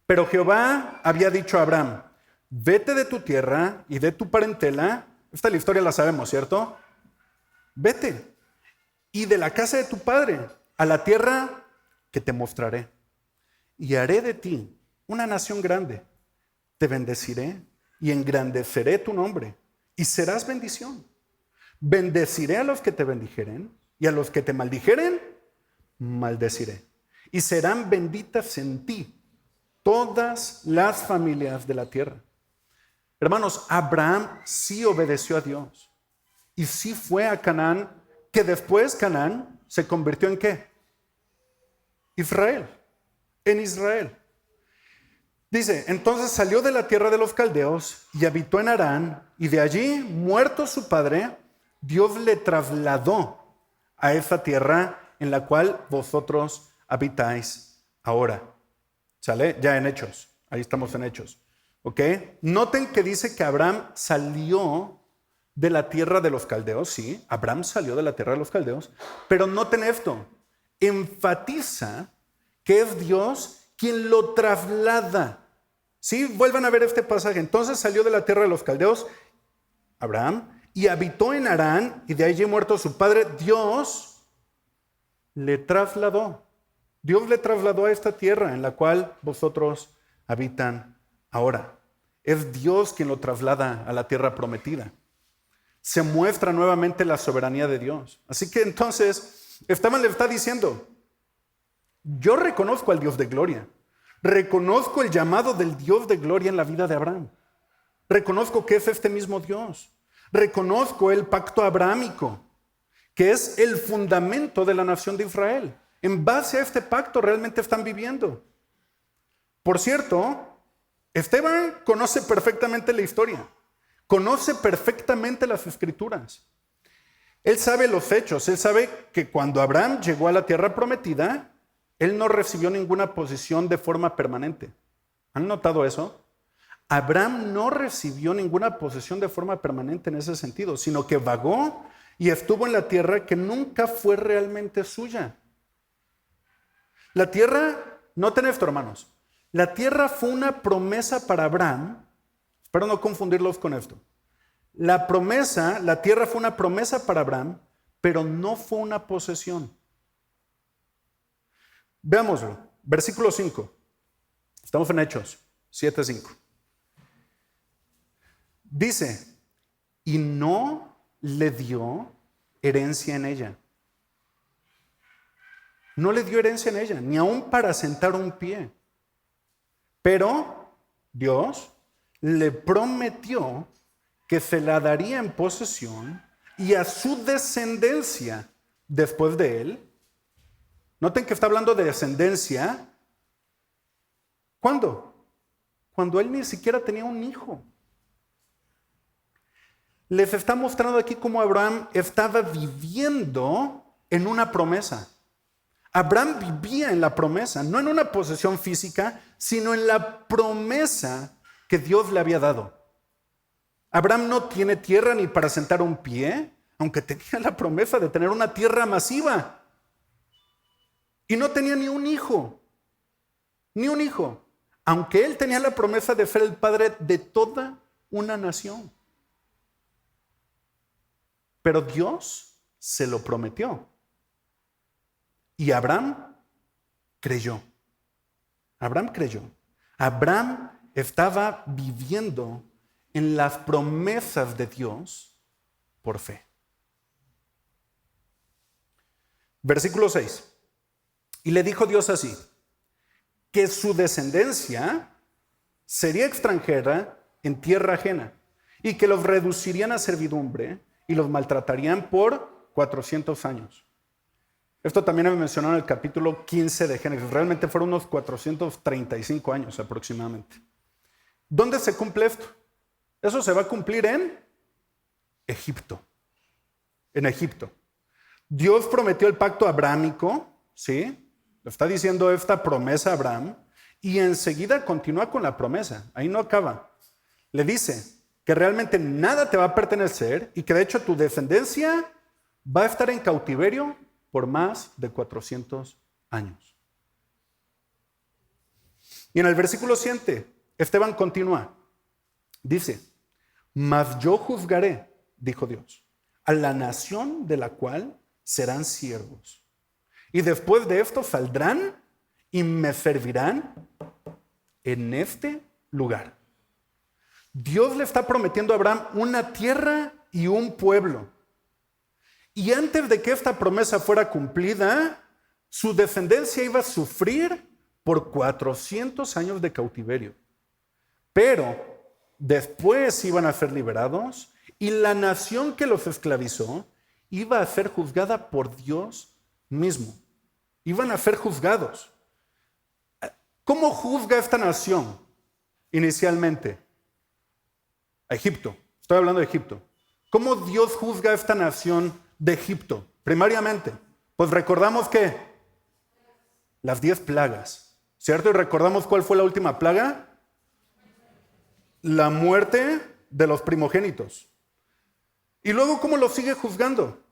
S1: pero Jehová había dicho a Abraham, vete de tu tierra y de tu parentela. Esta la historia la sabemos, ¿cierto? Vete. Y de la casa de tu padre a la tierra que te mostraré. Y haré de ti una nación grande. Te bendeciré y engrandeceré tu nombre. Y serás bendición. Bendeciré a los que te bendijeren y a los que te maldijeren, maldeciré. Y serán benditas en ti todas las familias de la tierra. Hermanos, Abraham sí obedeció a Dios y sí fue a Canaán, que después Canaán se convirtió en ¿qué? Israel, en Israel. Dice, entonces salió de la tierra de los caldeos y habitó en Harán, y de allí, muerto su padre, Dios le trasladó a esa tierra en la cual vosotros habitáis ahora. ¿Sale? Ya en Hechos. Ahí estamos en Hechos. ¿Ok? Noten que dice que Abraham salió de la tierra de los caldeos. Sí, Abraham salió de la tierra de los caldeos. Pero noten esto. Enfatiza que es Dios quien lo traslada. Sí, vuelvan a ver este pasaje. Entonces salió de la tierra de los caldeos, Abraham, y habitó en Harán, y de allí muerto su padre. Dios le trasladó. Dios le trasladó a esta tierra en la cual vosotros habitan ahora. Es Dios quien lo traslada a la tierra prometida. Se muestra nuevamente la soberanía de Dios. Así que entonces, Esteban le está diciendo, yo reconozco al Dios de gloria. Reconozco el llamado del Dios de gloria en la vida de Abraham. Reconozco que es este mismo Dios. Reconozco el pacto abrahámico, que es el fundamento de la nación de Israel. En base a este pacto realmente están viviendo. Por cierto, Esteban conoce perfectamente la historia. Conoce perfectamente las escrituras. Él sabe los hechos. Él sabe que cuando Abraham llegó a la tierra prometida, él no recibió ninguna posición de forma permanente. ¿Han notado eso? Abraham no recibió ninguna posesión de forma permanente en ese sentido, sino que vagó y estuvo en la tierra que nunca fue realmente suya. La tierra, noten esto, hermanos, la tierra fue una promesa para Abraham. Espero no confundirlos con esto. La tierra fue una promesa para Abraham, pero no fue una posesión. Veámoslo, versículo 5. Estamos en Hechos 7:5. Dice, y no le dio herencia en ella. No le dio herencia en ella, ni aun para sentar un pie. Pero Dios le prometió que se la daría en posesión y a su descendencia después de él. Noten que está hablando de descendencia. ¿Cuándo? Cuando él ni siquiera tenía un hijo. Les está mostrando aquí cómo Abraham estaba viviendo en una promesa. Abraham vivía en la promesa, no en una posesión física, sino en la promesa que Dios le había dado. Abraham no tiene tierra ni para sentar un pie, aunque tenía la promesa de tener una tierra masiva. Y no tenía ni un hijo, aunque él tenía la promesa de ser el padre de toda una nación. Pero Dios se lo prometió. Y Abraham creyó. Abraham estaba viviendo en las promesas de Dios por fe. Versículo 6. Y le dijo Dios así, que su descendencia sería extranjera en tierra ajena y que los reducirían a servidumbre y los maltratarían por 400 años. Esto también me mencionó en el capítulo 15 de Génesis. Realmente fueron unos 435 años aproximadamente. ¿Dónde se cumple esto? Eso se va a cumplir en Egipto. En Egipto. Dios prometió el pacto abrámico, ¿sí? Lo está diciendo esta promesa a Abraham, y enseguida continúa con la promesa. Ahí no acaba. Le dice que realmente nada te va a pertenecer y que de hecho tu descendencia va a estar en cautiverio por más de 400 años. Y en el versículo 7, Esteban continúa. Dice, mas yo juzgaré, dijo Dios, a la nación de la cual serán siervos. Y después de esto saldrán y me servirán en este lugar. Dios le está prometiendo a Abraham una tierra y un pueblo. Y antes de que esta promesa fuera cumplida, su descendencia iba a sufrir por 400 años de cautiverio. Pero después iban a ser liberados y la nación que los esclavizó iba a ser juzgada por Dios mismo. Iban a ser juzgados. ¿Cómo juzga esta nación inicialmente? A Egipto. Estoy hablando de Egipto. ¿Cómo Dios juzga a esta nación de Egipto? Primariamente, pues recordamos que las 10 plagas, ¿cierto? Y recordamos cuál fue la última plaga. La muerte de los primogénitos. Y luego, ¿cómo lo sigue juzgando?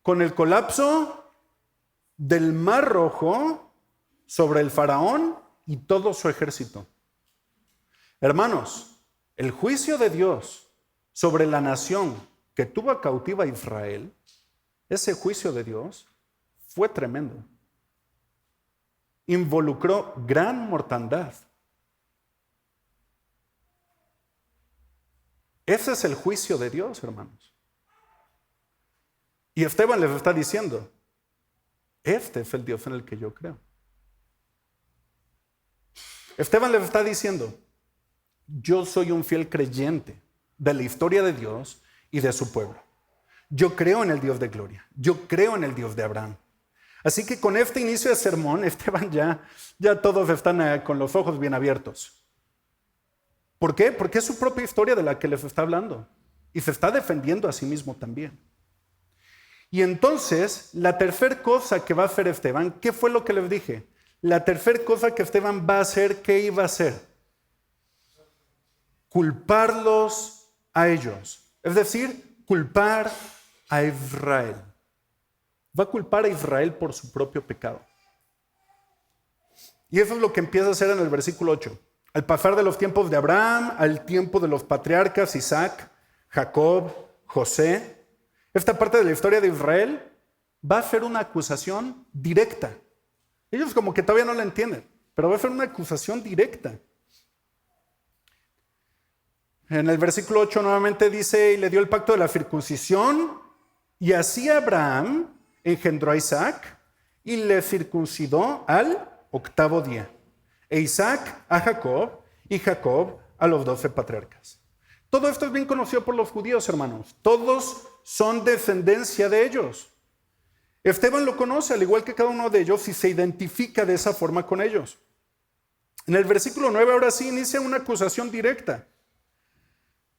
S1: Con el colapso del Mar Rojo sobre el faraón y todo su ejército. Hermanos, el juicio de Dios sobre la nación que tuvo cautiva a Israel, ese juicio de Dios fue tremendo. Involucró gran mortandad. Ese es el juicio de Dios, hermanos. Y Esteban les está diciendo, este es el Dios en el que yo creo. Esteban les está diciendo, yo soy un fiel creyente de la historia de Dios y de su pueblo. Yo creo en el Dios de gloria. Yo creo en el Dios de Abraham. Así que con este inicio de sermón, Esteban ya todos están con los ojos bien abiertos. ¿Por qué? Porque es su propia historia de la que les está hablando. Y se está defendiendo a sí mismo también. Y entonces, la tercera cosa que va a hacer Esteban, ¿qué fue lo que les dije? La tercera cosa que Esteban va a hacer, ¿qué iba a hacer? Culparlos a ellos. Es decir, culpar a Israel. Va a culpar a Israel por su propio pecado. Y eso es lo que empieza a hacer en el versículo 8. Al pasar de los tiempos de Abraham, al tiempo de los patriarcas Isaac, Jacob, José, esta parte de la historia de Israel va a ser una acusación directa. Ellos como que todavía no la entienden, pero va a ser una acusación directa. En el versículo 8 nuevamente dice, y le dio el pacto de la circuncisión, y así Abraham engendró a Isaac, y le circuncidó al 8º día. E Isaac a Jacob, y Jacob a los 12 patriarcas. Todo esto es bien conocido por los judíos, hermanos. Todos son descendencia de ellos. Esteban lo conoce, al igual que cada uno de ellos, y se identifica de esa forma con ellos. En el versículo 9, ahora sí, inicia una acusación directa.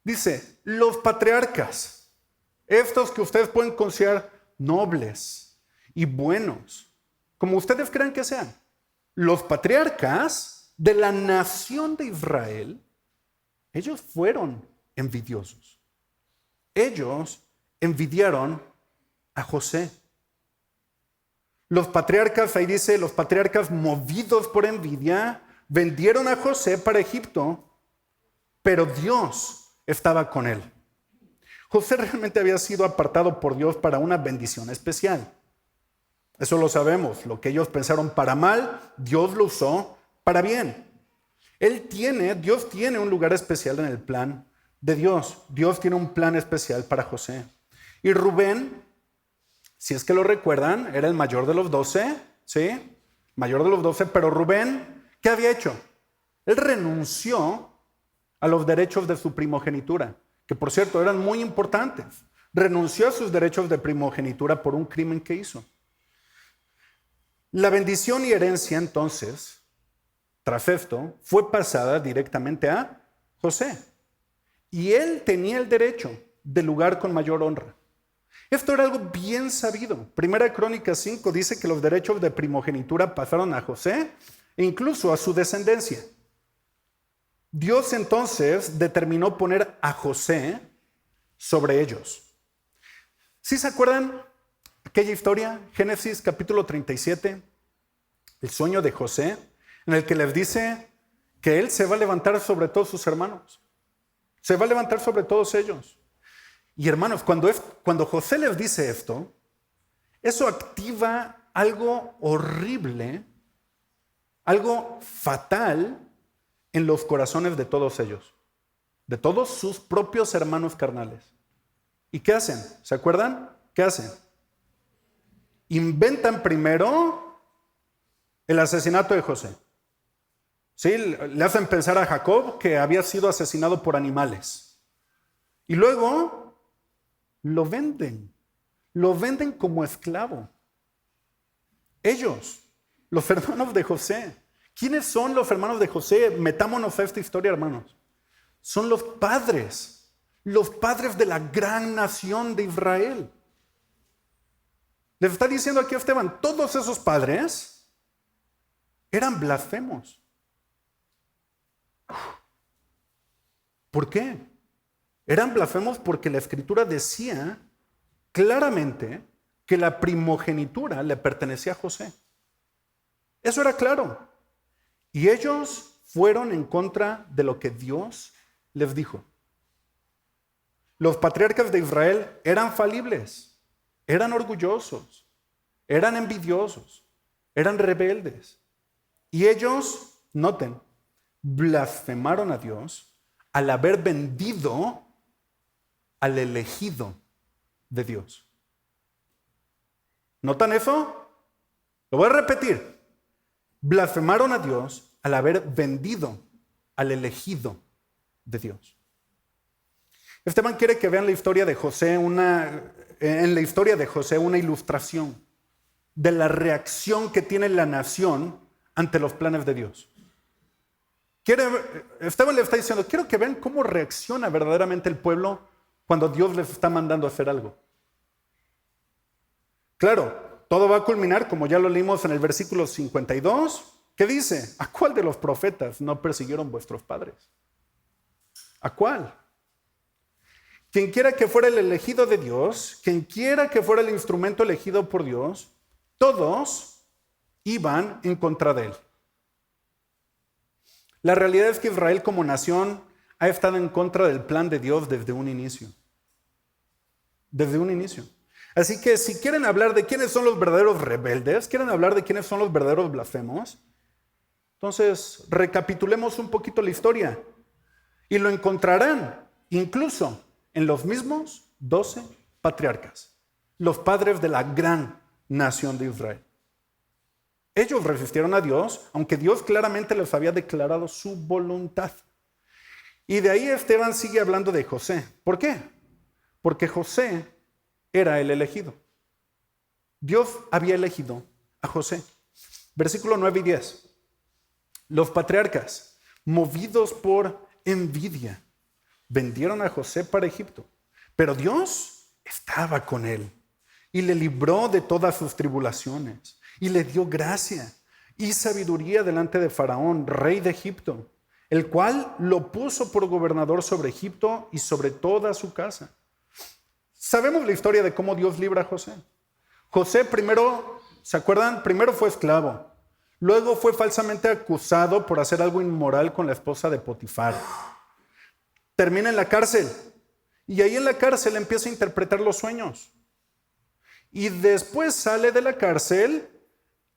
S1: Dice, los patriarcas, estos que ustedes pueden considerar nobles y buenos, como ustedes crean que sean, los patriarcas de la nación de Israel, ellos fueron envidiosos. Ellos envidiaron a José. Los patriarcas, ahí dice, los patriarcas movidos por envidia, vendieron a José para Egipto, pero Dios estaba con él. José realmente había sido apartado por Dios para una bendición especial. Eso lo sabemos. Lo que ellos pensaron para mal, Dios lo usó para bien. Dios tiene un lugar especial en el plan de Dios. Dios tiene un plan especial para José. Y Rubén, si es que lo recuerdan, era el mayor de los 12, ¿sí? Mayor de los 12, pero Rubén, ¿qué había hecho? Él renunció a los derechos de su primogenitura, que por cierto eran muy importantes. Renunció a sus derechos de primogenitura por un crimen que hizo. La bendición y herencia entonces, tras esto, fue pasada directamente a José. Y él tenía el derecho del lugar con mayor honra. Esto era algo bien sabido. Primera Crónicas 5 dice que los derechos de primogenitura pasaron a José e incluso a su descendencia. Dios entonces determinó poner a José sobre ellos. ¿Sí se acuerdan aquella historia? Génesis capítulo 37, el sueño de José, en el que les dice que él se va a levantar sobre todos sus hermanos. Se va a levantar sobre todos ellos. Y hermanos, cuando José les dice esto, eso activa algo horrible, algo fatal en los corazones de todos ellos, de todos sus propios hermanos carnales. ¿Y qué hacen? ¿Se acuerdan? ¿Qué hacen? Inventan primero el asesinato de José. ¿Sí? Le hacen pensar a Jacob que había sido asesinado por animales. Y luego lo venden como esclavo. Ellos, los hermanos de José. ¿Quiénes son los hermanos de José? Metámonos a esta historia, hermanos. Son los padres de la gran nación de Israel. Les está diciendo aquí a Esteban, todos esos padres eran blasfemos. ¿Por qué? Eran blasfemos porque la Escritura decía claramente que la primogenitura le pertenecía a José. Eso era claro. Y ellos fueron en contra de lo que Dios les dijo. Los patriarcas de Israel eran falibles, eran orgullosos, eran envidiosos, eran rebeldes. Y ellos, noten, blasfemaron a Dios al haber vendido al elegido de Dios. ¿Notan eso? Lo voy a repetir. Blasfemaron a Dios al haber vendido al elegido de Dios. Esteban quiere que vean la historia de José, en la historia de José una ilustración de la reacción que tiene la nación ante los planes de Dios. Esteban le está diciendo, quiero que vean cómo reacciona verdaderamente el pueblo cuando Dios les está mandando a hacer algo. Claro, todo va a culminar, como ya lo leímos en el versículo 52, que dice, ¿a cuál de los profetas no persiguieron vuestros padres? ¿A cuál? Quien quiera que fuera el elegido de Dios, quien quiera que fuera el instrumento elegido por Dios, todos iban en contra de él. La realidad es que Israel como nación ha estado en contra del plan de Dios desde un inicio. Desde un inicio. Así que si quieren hablar de quiénes son los verdaderos rebeldes, quieren hablar de quiénes son los verdaderos blasfemos, entonces recapitulemos un poquito la historia. Y lo encontrarán incluso en los mismos 12 patriarcas, los padres de la gran nación de Israel. Ellos resistieron a Dios, aunque Dios claramente les había declarado su voluntad. Y de ahí Esteban sigue hablando de José. ¿Por qué? Porque José era el elegido. Dios había elegido a José. Versículo 9 y 10. Los patriarcas, movidos por envidia, vendieron a José para Egipto. Pero Dios estaba con él y le libró de todas sus tribulaciones y le dio gracia y sabiduría delante de Faraón, rey de Egipto, el cual lo puso por gobernador sobre Egipto y sobre toda su casa. Sabemos la historia de cómo Dios libra a José. José primero, ¿se acuerdan? Primero fue esclavo. Luego fue falsamente acusado por hacer algo inmoral con la esposa de Potifar. Termina en la cárcel. Y ahí en la cárcel empieza a interpretar los sueños. Y después sale de la cárcel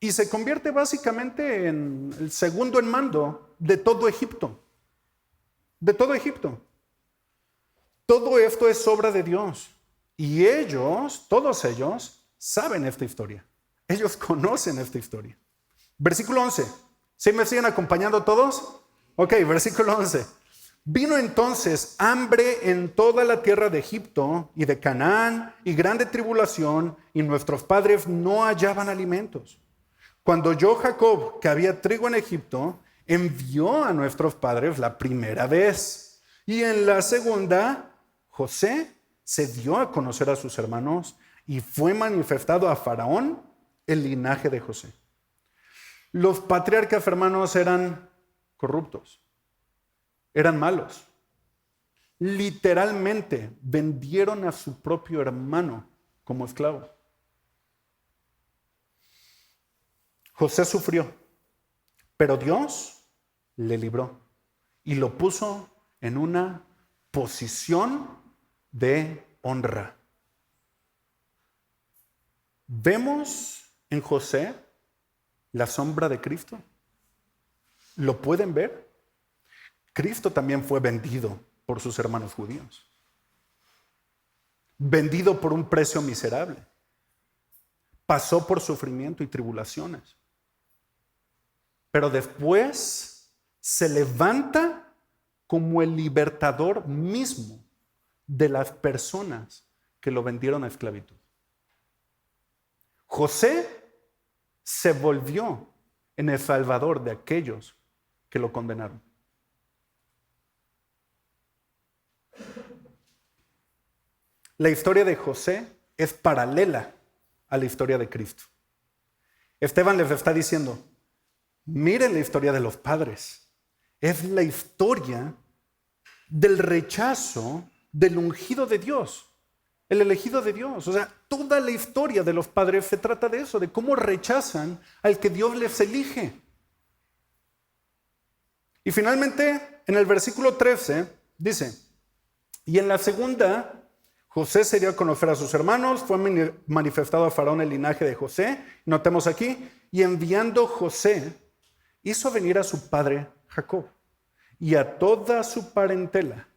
S1: y se convierte básicamente en el segundo en mando de todo Egipto. De todo Egipto. Todo esto es obra de Dios. Y ellos, todos ellos, saben esta historia. Ellos conocen esta historia. Versículo 11. ¿Sí me siguen acompañando todos? Ok, versículo 11. Vino entonces hambre en toda la tierra de Egipto y de Canaán y grande tribulación, y nuestros padres no hallaban alimentos. Cuando oyó Jacob que había trigo en Egipto, envió a nuestros padres la primera vez. Y en la segunda, José se dio a conocer a sus hermanos y fue manifestado a Faraón el linaje de José. Los patriarcas, hermanos, eran corruptos, eran malos. Literalmente vendieron a su propio hermano como esclavo. José sufrió, pero Dios le libró y lo puso en una posición de honra. Vemos en José la sombra de Cristo. ¿Lo pueden ver? Cristo también fue vendido por sus hermanos judíos. Vendido por un precio miserable. Pasó por sufrimiento y tribulaciones. Pero después se levanta como el libertador mismo de las personas que lo vendieron a esclavitud. José se volvió en el salvador de aquellos que lo condenaron. La historia de José es paralela a la historia de Cristo. Esteban les está diciendo, miren la historia de los padres. Es la historia del rechazo del ungido de Dios, el elegido de Dios. O sea, toda la historia de los padres se trata de eso, de cómo rechazan al que Dios les elige. Y finalmente, en el versículo 13, dice, y en la segunda, José se dio a conocer a sus hermanos, fue manifestado a Faraón el linaje de José. Notemos aquí, y enviando José, hizo venir a su padre Jacob y a toda su parentela,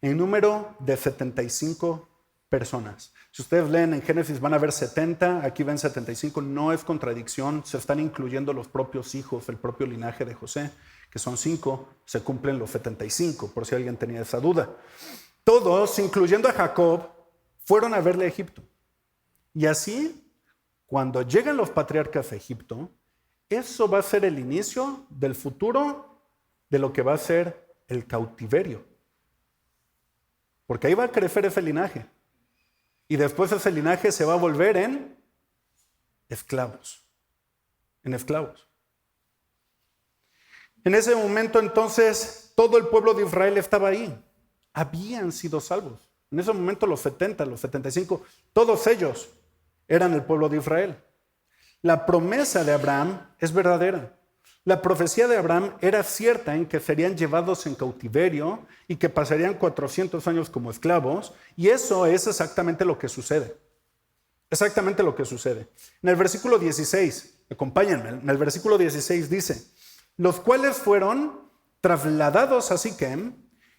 S1: en número de 75 personas. Si ustedes leen en Génesis van a ver 70, aquí ven 75, no es contradicción, se están incluyendo los propios hijos, el propio linaje de José, que son 5, se cumplen los 75, por si alguien tenía esa duda. Todos, incluyendo a Jacob, fueron a verle a Egipto. Y así, cuando llegan los patriarcas a Egipto, eso va a ser el inicio del futuro de lo que va a ser el cautiverio. Porque ahí va a crecer ese linaje. Y después ese linaje se va a volver en esclavos. En esclavos. En ese momento entonces todo el pueblo de Israel estaba ahí. Habían sido salvos. En ese momento los 70, los 75, todos ellos eran el pueblo de Israel. La promesa de Abraham es verdadera. La profecía de Abraham era cierta en que serían llevados en cautiverio y que pasarían 400 años como esclavos. Y eso es exactamente lo que sucede. Exactamente lo que sucede. En el versículo 16, acompáñenme, en el versículo 16 dice, los cuales fueron trasladados a Siquem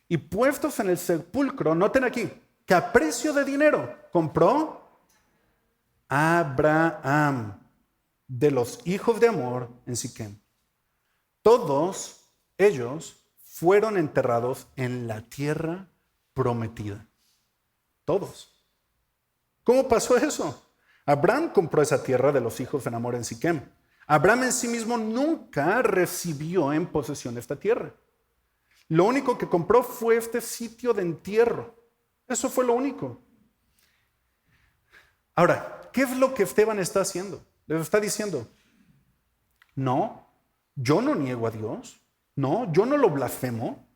S1: y puestos en el sepulcro, noten aquí, que a precio de dinero compró Abraham de los hijos de Amor en Siquem. Todos ellos fueron enterrados en la tierra prometida. Todos. ¿Cómo pasó eso? Abraham compró esa tierra de los hijos de Amor en Siquem. Abraham en sí mismo nunca recibió en posesión esta tierra. Lo único que compró fue este sitio de entierro. Eso fue lo único. Ahora, ¿qué es lo que Esteban está haciendo? Les está diciendo, no, yo no niego a Dios. No, yo no lo blasfemo.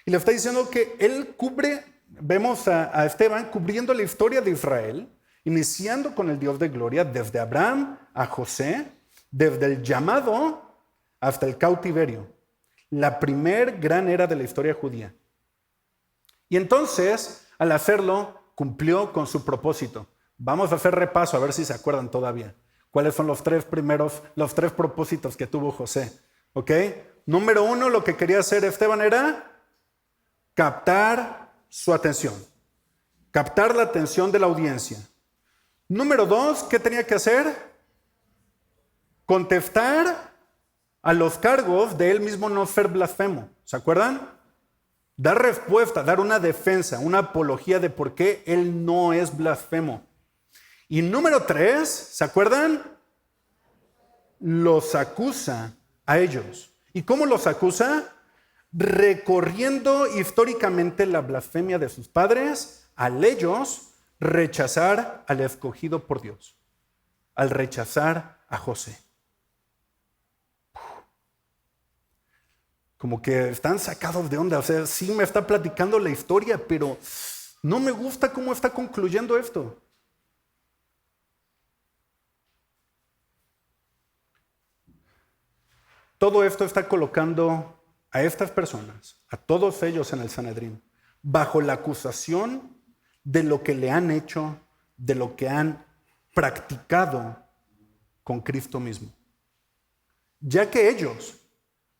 S1: Y le está diciendo que él cubre, vemos a Esteban cubriendo la historia de Israel, iniciando con el Dios de gloria, desde Abraham a José, desde el llamado hasta el cautiverio. La primer gran era de la historia judía. Y entonces, al hacerlo, cumplió con su propósito. Vamos a hacer repaso, a ver si se acuerdan todavía. ¿Cuáles son los tres propósitos que tuvo José? ¿Ok? Número 1, lo que quería hacer Esteban era captar su atención. Captar la atención de la audiencia. Número 2, ¿qué tenía que hacer? Contestar a los cargos de él mismo no ser blasfemo. ¿Se acuerdan? Dar respuesta, dar una defensa, una apología de por qué él no es blasfemo. Y número 3, ¿se acuerdan? Los acusa a ellos. ¿Y cómo los acusa? Recorriendo históricamente la blasfemia de sus padres, al ellos rechazar al escogido por Dios, al rechazar a José. Como que están sacados de onda. O sea, sí me está platicando la historia, pero no me gusta cómo está concluyendo esto. Todo esto está colocando a estas personas, a todos ellos en el Sanedrín, bajo la acusación de lo que le han hecho, de lo que han practicado con Cristo mismo. Ya que ellos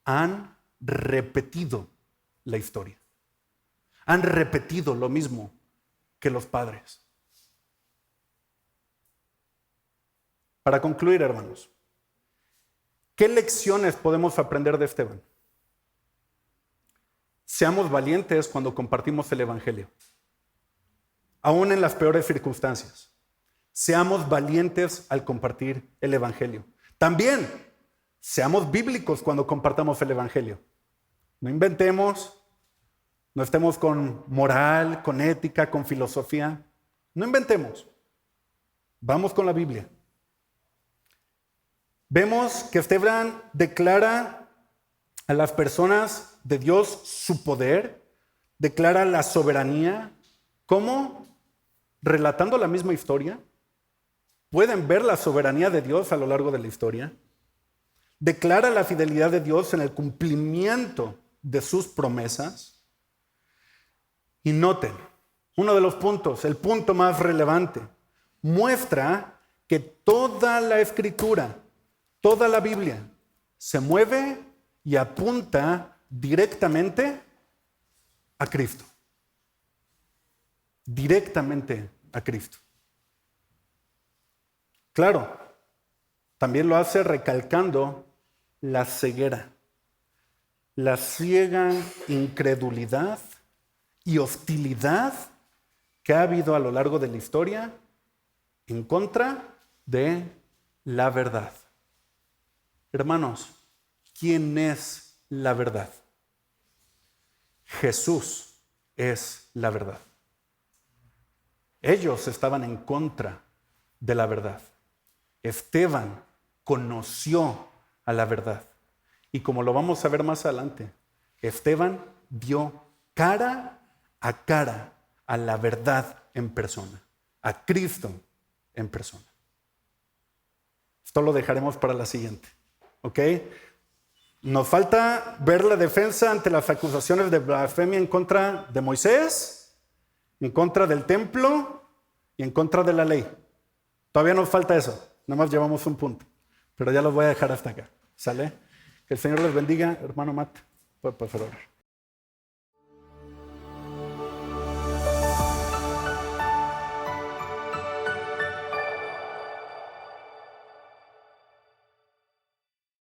S1: han repetido la historia. Han repetido lo mismo que los padres. Para concluir, hermanos, ¿qué lecciones podemos aprender de Esteban? Seamos valientes cuando compartimos el Evangelio, aún en las peores circunstancias. Seamos valientes al compartir el Evangelio. También seamos bíblicos cuando compartamos el Evangelio. No inventemos, no estemos con moral, con ética, con filosofía. No inventemos. Vamos con la Biblia. Vemos que Esteban declara a las personas de Dios su poder, declara la soberanía. ¿Cómo? Relatando la misma historia. Pueden ver la soberanía de Dios a lo largo de la historia. Declara la fidelidad de Dios en el cumplimiento de sus promesas. Y noten, uno de los puntos, el punto más relevante, muestra que toda la Escritura, toda la Biblia, se mueve y apunta directamente a Cristo. Directamente a Cristo. Claro, también lo hace recalcando la ceguera, la ciega incredulidad y hostilidad que ha habido a lo largo de la historia en contra de la verdad. Hermanos, ¿quién es la verdad? Jesús es la verdad. Ellos estaban en contra de la verdad. Esteban conoció a la verdad. Y como lo vamos a ver más adelante, Esteban vio cara a la verdad en persona, a Cristo en persona. Esto lo dejaremos para la siguiente. ¿Ok? Nos falta ver la defensa ante las acusaciones de blasfemia en contra de Moisés, en contra del templo y en contra de la ley. Todavía nos falta eso. Nada más llevamos un punto. Pero ya los voy a dejar hasta acá. ¿Sale? Que el Señor les bendiga. Hermano Matt, por favor.